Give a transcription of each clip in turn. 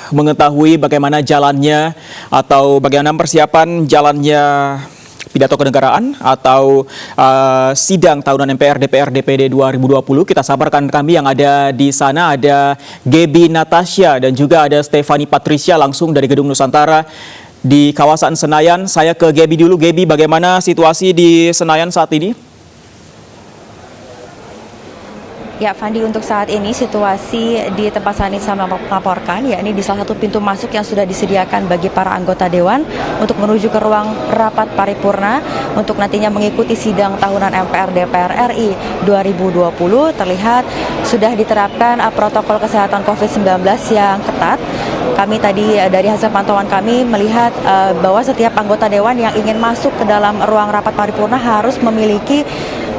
mengetahui bagaimana jalannya atau bagaimana persiapan jalannya pidato kenegaraan atau sidang tahunan MPR DPR DPD 2020. Kita sabarkan kami yang ada di sana, ada Gaby Natasha dan juga ada Stephanie Patricia langsung dari Gedung Nusantara di kawasan Senayan. Saya ke Gaby dulu. Gaby, bagaimana situasi di Senayan saat ini? Ya, Fandi, untuk saat ini situasi di tempat saya melaporkan, yakni di salah satu pintu masuk yang sudah disediakan bagi para anggota Dewan untuk menuju ke ruang rapat paripurna untuk nantinya mengikuti sidang tahunan MPR DPR RI 2020. Terlihat sudah diterapkan protokol kesehatan COVID-19 yang ketat. Kami tadi dari hasil pantauan kami melihat bahwa setiap anggota Dewan yang ingin masuk ke dalam ruang rapat paripurna harus memiliki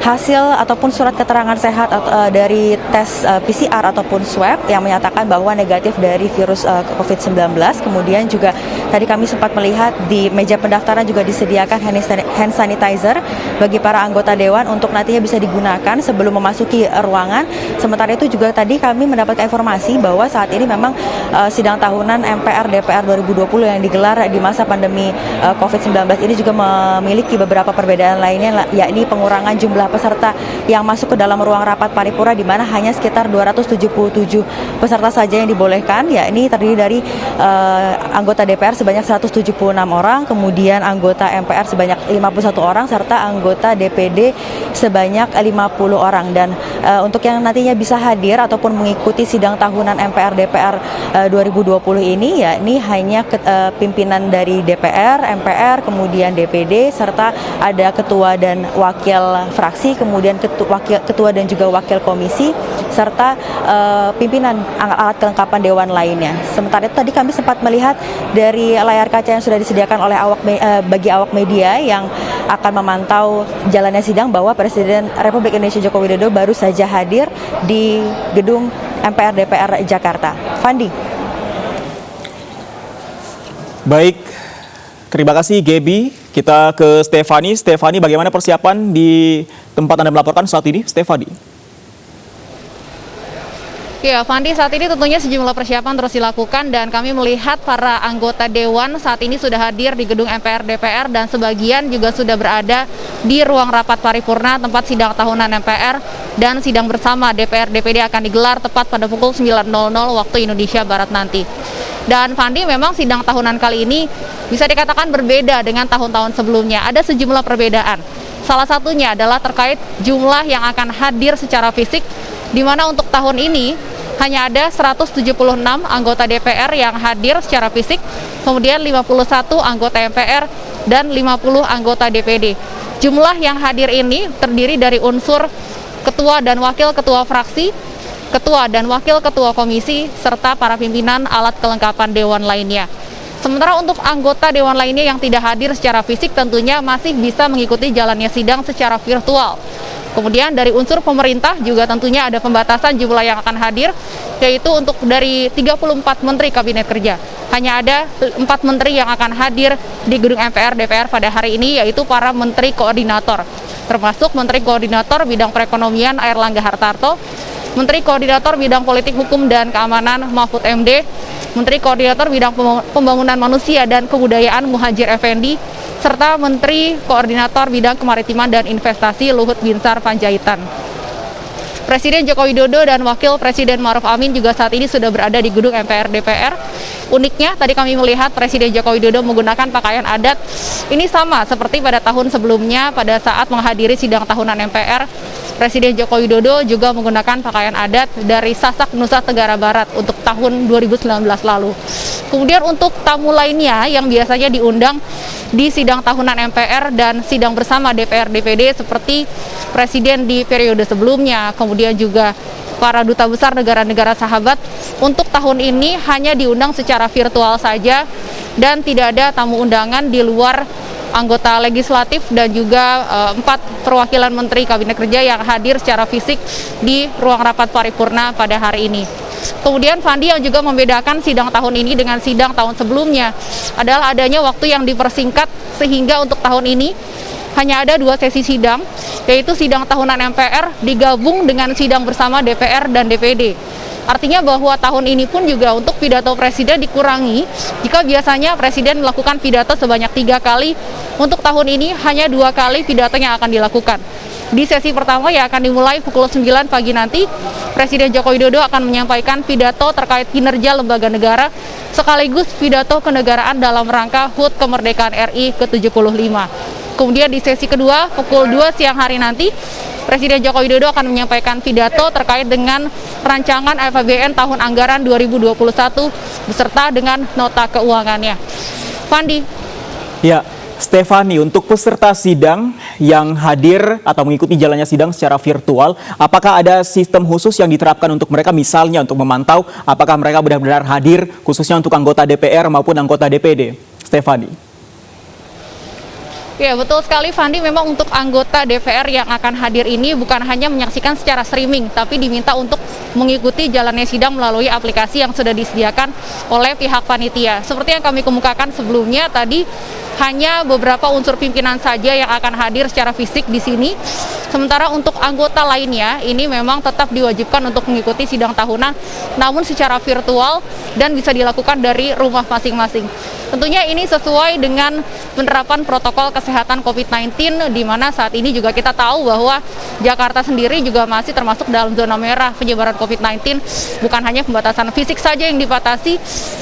hasil ataupun surat keterangan sehat dari tes PCR ataupun swab yang menyatakan bahwa negatif dari virus COVID-19. Kemudian juga tadi kami sempat melihat di meja pendaftaran juga disediakan hand sanitizer bagi para anggota Dewan untuk nantinya bisa digunakan sebelum memasuki ruangan. Sementara itu juga tadi kami mendapatkan informasi bahwa saat ini memang sidang tahunan MPR DPR 2020 yang digelar di masa pandemi COVID-19 ini juga memiliki beberapa perbedaan lainnya, yakni pengurangan jumlah peserta yang masuk ke dalam ruang rapat paripurna, di mana hanya sekitar 277 peserta saja yang dibolehkan, yakni terdiri dari anggota DPR sebanyak 176 orang, kemudian anggota MPR sebanyak 51 orang, serta anggota DPD sebanyak 50 orang. Dan untuk yang nantinya bisa hadir ataupun mengikuti sidang tahunan MPR DPR 2020 ini, yakni hanya pimpinan dari DPR, MPR, kemudian DPD, serta ada ketua dan wakil fraksi, kemudian ketua dan juga wakil komisi, serta pimpinan alat kelengkapan Dewan lainnya. Sementara itu tadi kami sempat melihat dari layar kaca yang sudah disediakan oleh bagi awak media yang akan memantau jalannya sidang bahwa Presiden Republik Indonesia Joko Widodo baru saja hadir di gedung MPR DPR Jakarta. Fandi. Baik, terima kasih Gaby. Kita ke Stephanie. Stephanie, bagaimana persiapan di tempat Anda melaporkan saat ini, Stephanie? Ya, Fandi, saat ini tentunya sejumlah persiapan terus dilakukan dan kami melihat para anggota Dewan saat ini sudah hadir di gedung MPR DPR dan sebagian juga sudah berada di ruang rapat paripurna tempat sidang tahunan MPR dan sidang bersama DPR DPD akan digelar tepat pada pukul 9.00 waktu Indonesia Barat nanti. Dan Fandi, memang sidang tahunan kali ini bisa dikatakan berbeda dengan tahun-tahun sebelumnya. Ada sejumlah perbedaan. Salah satunya adalah terkait jumlah yang akan hadir secara fisik, di mana untuk tahun ini hanya ada 176 anggota DPR yang hadir secara fisik, kemudian 51 anggota MPR dan 50 anggota DPD. Jumlah yang hadir ini terdiri dari unsur ketua dan wakil ketua fraksi, ketua dan wakil ketua komisi, serta para pimpinan alat kelengkapan Dewan lainnya. Sementara untuk anggota Dewan lainnya yang tidak hadir secara fisik tentunya masih bisa mengikuti jalannya sidang secara virtual. Kemudian dari unsur pemerintah juga tentunya ada pembatasan jumlah yang akan hadir, yaitu untuk dari 34 Menteri Kabinet Kerja. Hanya ada 4 Menteri yang akan hadir di gedung MPR DPR pada hari ini, yaitu para Menteri Koordinator, termasuk Menteri Koordinator Bidang Perekonomian Airlangga Hartarto, Menteri Koordinator Bidang Politik Hukum dan Keamanan Mahfud MD, Menteri Koordinator Bidang Pembangunan Manusia dan Kebudayaan Muhadjir Effendi, serta Menteri Koordinator Bidang Kemaritiman dan Investasi Luhut Binsar Panjaitan. Presiden Joko Widodo dan Wakil Presiden Ma'ruf Amin juga saat ini sudah berada di gedung MPR DPR. Uniknya, tadi kami melihat Presiden Joko Widodo menggunakan pakaian adat. Ini sama seperti pada tahun sebelumnya pada saat menghadiri sidang tahunan MPR. Presiden Joko Widodo juga menggunakan pakaian adat dari Sasak Nusa Tenggara Barat untuk tahun 2019 lalu. Kemudian untuk tamu lainnya yang biasanya diundang di sidang tahunan MPR dan sidang bersama DPR DPD seperti Presiden di periode sebelumnya, kemudian juga para duta besar negara-negara sahabat, untuk tahun ini hanya diundang secara virtual saja dan tidak ada tamu undangan di luar anggota legislatif dan juga 4 perwakilan Menteri Kabinet Kerja yang hadir secara fisik di ruang rapat paripurna pada hari ini. Kemudian Fandi, yang juga membedakan sidang tahun ini dengan sidang tahun sebelumnya adalah adanya waktu yang dipersingkat, sehingga untuk tahun ini hanya ada 2 sesi sidang, yaitu sidang tahunan MPR digabung dengan sidang bersama DPR dan DPD. Artinya bahwa tahun ini pun juga untuk pidato presiden dikurangi. Jika biasanya presiden melakukan pidato sebanyak 3 kali, untuk tahun ini hanya 2 kali pidatonya akan dilakukan. Di sesi pertama yang akan dimulai pukul 9 pagi nanti, Presiden Joko Widodo akan menyampaikan pidato terkait kinerja lembaga negara sekaligus pidato kenegaraan dalam rangka HUT kemerdekaan RI ke-75. Kemudian di sesi kedua pukul 2 siang hari nanti, Presiden Joko Widodo akan menyampaikan pidato terkait dengan rancangan APBN tahun anggaran 2021 beserta dengan nota keuangannya. Fandi. Ya, Stefani, untuk peserta sidang yang hadir atau mengikuti jalannya sidang secara virtual, apakah ada sistem khusus yang diterapkan untuk mereka, misalnya untuk memantau apakah mereka benar-benar hadir, khususnya untuk anggota DPR maupun anggota DPD? Stefani. Ya, betul sekali Fandi, memang untuk anggota DPR yang akan hadir ini bukan hanya menyaksikan secara streaming, tapi diminta untuk mengikuti jalannya sidang melalui aplikasi yang sudah disediakan oleh pihak panitia. Seperti yang kami kemukakan sebelumnya tadi, hanya beberapa unsur pimpinan saja yang akan hadir secara fisik di sini. Sementara untuk anggota lainnya, ini memang tetap diwajibkan untuk mengikuti sidang tahunan, namun secara virtual dan bisa dilakukan dari rumah masing-masing. Tentunya ini sesuai dengan penerapan protokol kesehatan COVID-19, di mana saat ini juga kita tahu bahwa Jakarta sendiri juga masih termasuk dalam zona merah penyebaran COVID-19. Bukan hanya pembatasan fisik saja yang dibatasi,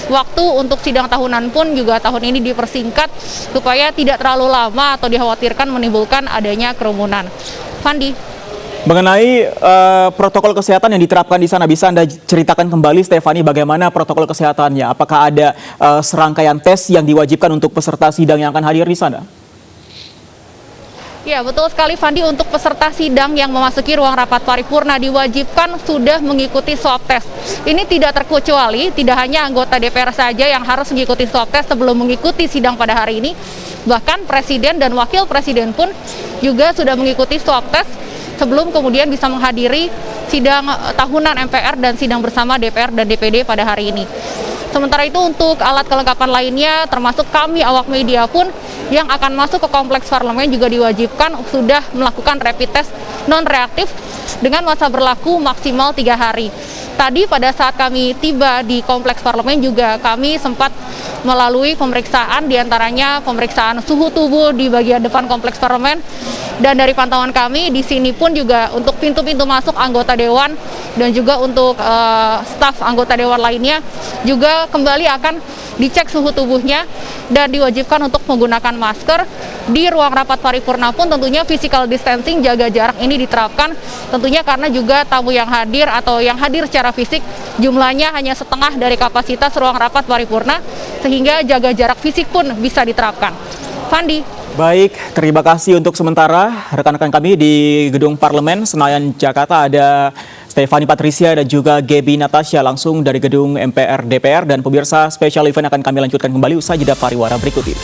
waktu untuk sidang tahunan pun juga tahun ini dipersingkat supaya tidak terlalu lama atau dikhawatirkan menimbulkan adanya kerumunan. Fandi. Mengenai protokol kesehatan yang diterapkan di sana, bisa Anda ceritakan kembali, Stefani, bagaimana protokol kesehatannya? Apakah ada serangkaian tes yang diwajibkan untuk peserta sidang yang akan hadir di sana? Ya, betul sekali Fandi, untuk peserta sidang yang memasuki ruang rapat paripurna diwajibkan sudah mengikuti swab test. Ini tidak terkecuali, tidak hanya anggota DPR saja yang harus mengikuti swab test sebelum mengikuti sidang pada hari ini. Bahkan Presiden dan Wakil Presiden pun juga sudah mengikuti swab test sebelum kemudian bisa menghadiri sidang tahunan MPR dan sidang bersama DPR dan DPD pada hari ini. Sementara itu untuk alat kelengkapan lainnya, termasuk kami awak media pun yang akan masuk ke kompleks parlemen juga diwajibkan sudah melakukan rapid test non-reaktif dengan masa berlaku maksimal 3 hari. Tadi pada saat kami tiba di kompleks parlemen juga kami sempat melalui pemeriksaan, diantaranya pemeriksaan suhu tubuh di bagian depan kompleks parlemen. Dan dari pantauan kami di sini pun juga untuk pintu-pintu masuk anggota dewan dan juga untuk staf anggota dewan lainnya juga kembali akan dicek suhu tubuhnya dan diwajibkan untuk menggunakan masker. Di ruang rapat paripurna pun tentunya physical distancing, jaga jarak ini diterapkan, tentunya karena juga tamu yang hadir atau yang hadir secara fisik jumlahnya hanya setengah dari kapasitas ruang rapat paripurna, sehingga jaga jarak fisik pun bisa diterapkan. Fandi. Baik, terima kasih untuk sementara rekan-rekan kami di Gedung Parlemen Senayan, Jakarta. Ada Stefani Patricia dan juga Gaby Natasha langsung dari Gedung MPR DPR. Dan pemirsa, spesial event akan kami lanjutkan kembali usai jeda pariwara berikut ini.